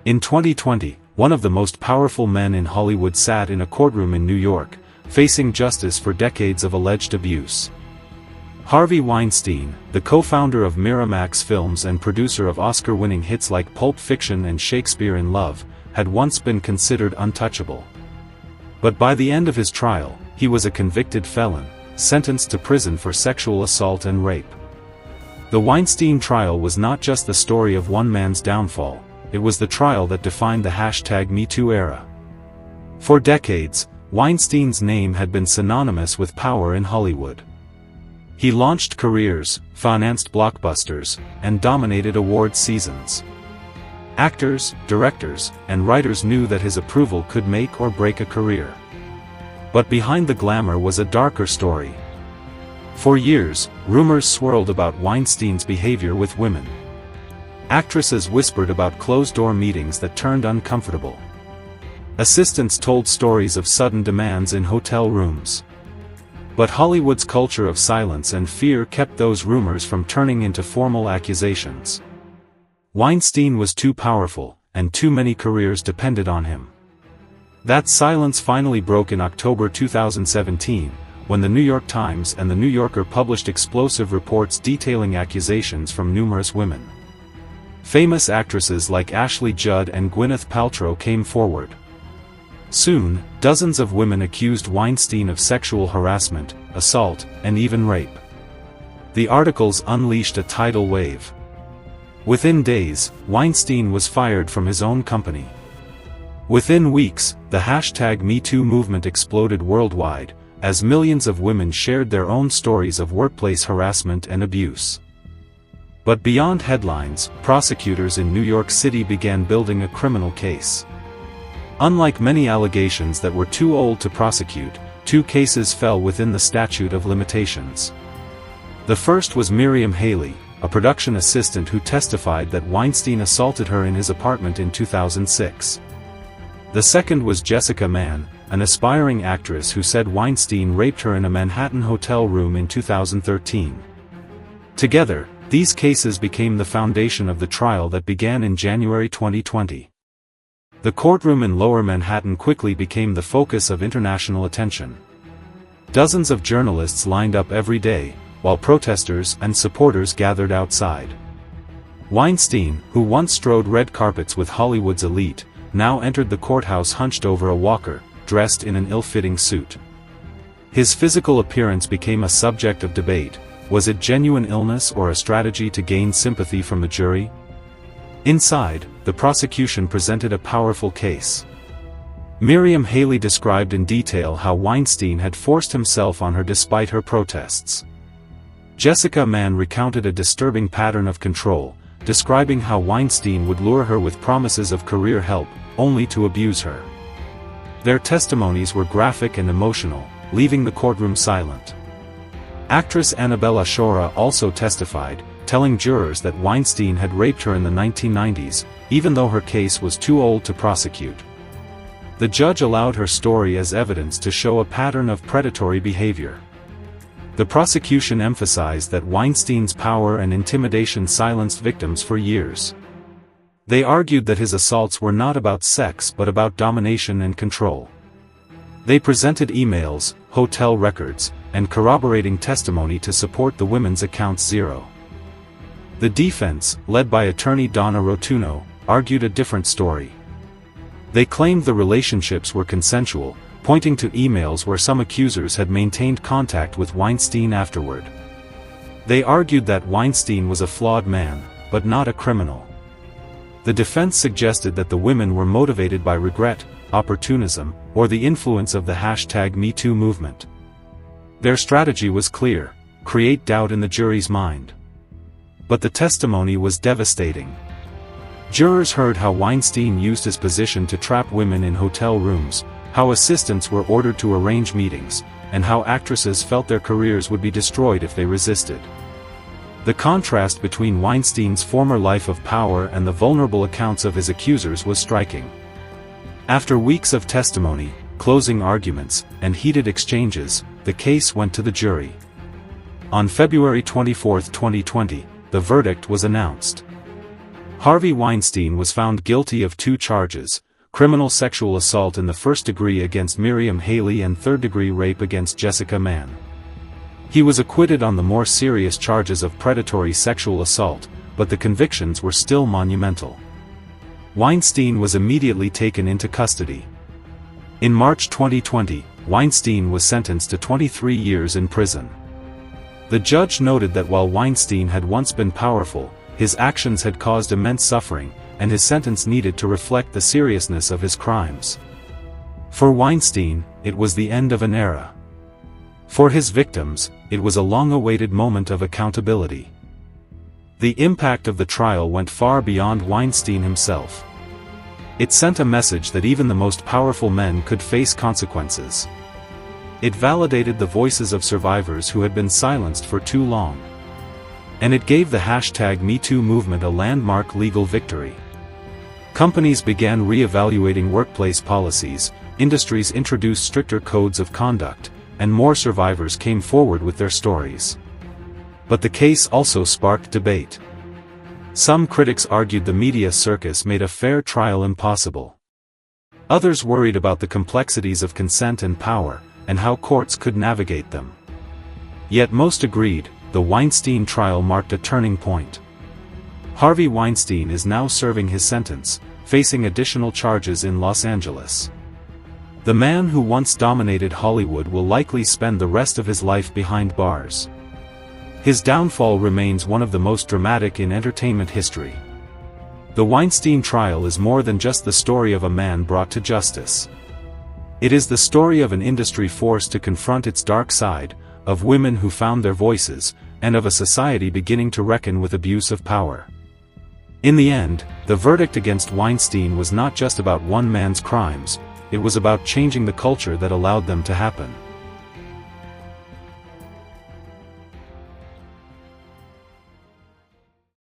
In 2020, one of the most powerful men in Hollywood sat in a courtroom in New York, facing justice for decades of alleged abuse. Harvey Weinstein, the co-founder of Miramax Films and producer of Oscar-winning hits like Pulp Fiction and Shakespeare in Love, had once been considered untouchable. But by the end of his trial, he was a convicted felon, sentenced to prison for sexual assault and rape. The Weinstein trial was not just the story of one man's downfall, it was the trial that defined the #MeToo era. For decades, Weinstein's name had been synonymous with power in Hollywood. He launched careers, financed blockbusters, and dominated award seasons. Actors, directors, and writers knew that his approval could make or break a career. But behind the glamour was a darker story. For years, rumors swirled about Weinstein's behavior with women. Actresses whispered about closed-door meetings that turned uncomfortable. Assistants told stories of sudden demands in hotel rooms. But Hollywood's culture of silence and fear kept those rumors from turning into formal accusations. Weinstein was too powerful, and too many careers depended on him. That silence finally broke in October 2017, when the New York Times and the New Yorker published explosive reports detailing accusations from numerous women. Famous actresses like Ashley Judd and Gwyneth Paltrow came forward. Soon, dozens of women accused Weinstein of sexual harassment, assault, and even rape. The articles unleashed a tidal wave. Within days, Weinstein was fired from his own company. Within weeks, the #MeToo movement exploded worldwide, as millions of women shared their own stories of workplace harassment and abuse. But beyond headlines, prosecutors in New York City began building a criminal case. Unlike many allegations that were too old to prosecute, 2 cases fell within the statute of limitations. The first was Miriam Haley, a production assistant who testified that Weinstein assaulted her in his apartment in 2006. The second was Jessica Mann, an aspiring actress who said Weinstein raped her in a Manhattan hotel room in 2013. Together, these cases became the foundation of the trial that began in January 2020. The courtroom in Lower Manhattan quickly became the focus of international attention. Dozens of journalists lined up every day, while protesters and supporters gathered outside. Weinstein, who once strode red carpets with Hollywood's elite, now entered the courthouse hunched over a walker, dressed in an ill-fitting suit. His physical appearance became a subject of debate. Was it genuine illness or a strategy to gain sympathy from the jury? Inside, the prosecution presented a powerful case. Miriam Haley described in detail how Weinstein had forced himself on her despite her protests. Jessica Mann recounted a disturbing pattern of control, describing how Weinstein would lure her with promises of career help, only to abuse her. Their testimonies were graphic and emotional, leaving the courtroom silent. Actress Annabella Shora also testified, telling jurors that Weinstein had raped her in the 1990s, even though her case was too old to prosecute. The judge allowed her story as evidence to show a pattern of predatory behavior. The prosecution emphasized that Weinstein's power and intimidation silenced victims for years. They argued that his assaults were not about sex but about domination and control. They presented emails, hotel records, and corroborating testimony to support the women's accounts. The defense, led by attorney Donna Rotuno, argued a different story. They claimed the relationships were consensual, pointing to emails where some accusers had maintained contact with Weinstein afterward. They argued that Weinstein was a flawed man, but not a criminal. The defense suggested that the women were motivated by regret, opportunism, or the influence of the #MeToo movement. Their strategy was clear: create doubt in the jury's mind. But the testimony was devastating. Jurors heard how Weinstein used his position to trap women in hotel rooms, how assistants were ordered to arrange meetings, and how actresses felt their careers would be destroyed if they resisted. The contrast between Weinstein's former life of power and the vulnerable accounts of his accusers was striking. After weeks of testimony, closing arguments, and heated exchanges, the case went to the jury. On February 24, 2020, the verdict was announced. Harvey Weinstein was found guilty of 2 charges: criminal sexual assault in the first degree against Miriam Haley and third-degree rape against Jessica Mann. He was acquitted on the more serious charges of predatory sexual assault, but the convictions were still monumental. Weinstein was immediately taken into custody. In March 2020, Weinstein was sentenced to 23 years in prison. The judge noted that while Weinstein had once been powerful, his actions had caused immense suffering, and his sentence needed to reflect the seriousness of his crimes. For Weinstein, it was the end of an era. For his victims, it was a long-awaited moment of accountability. The impact of the trial went far beyond Weinstein himself. It sent a message that even the most powerful men could face consequences. It validated the voices of survivors who had been silenced for too long. And it gave the #MeToo movement a landmark legal victory. Companies began re-evaluating workplace policies, industries introduced stricter codes of conduct, and more survivors came forward with their stories. But the case also sparked debate. Some critics argued the media circus made a fair trial impossible. Others worried about the complexities of consent and power, and how courts could navigate them. Yet most agreed, the Weinstein trial marked a turning point. Harvey Weinstein is now serving his sentence, facing additional charges in Los Angeles. The man who once dominated Hollywood will likely spend the rest of his life behind bars. His downfall remains one of the most dramatic in entertainment history. The Weinstein trial is more than just the story of a man brought to justice. It is the story of an industry forced to confront its dark side, of women who found their voices, and of a society beginning to reckon with abuse of power. In the end, the verdict against Weinstein was not just about one man's crimes, it was about changing the culture that allowed them to happen.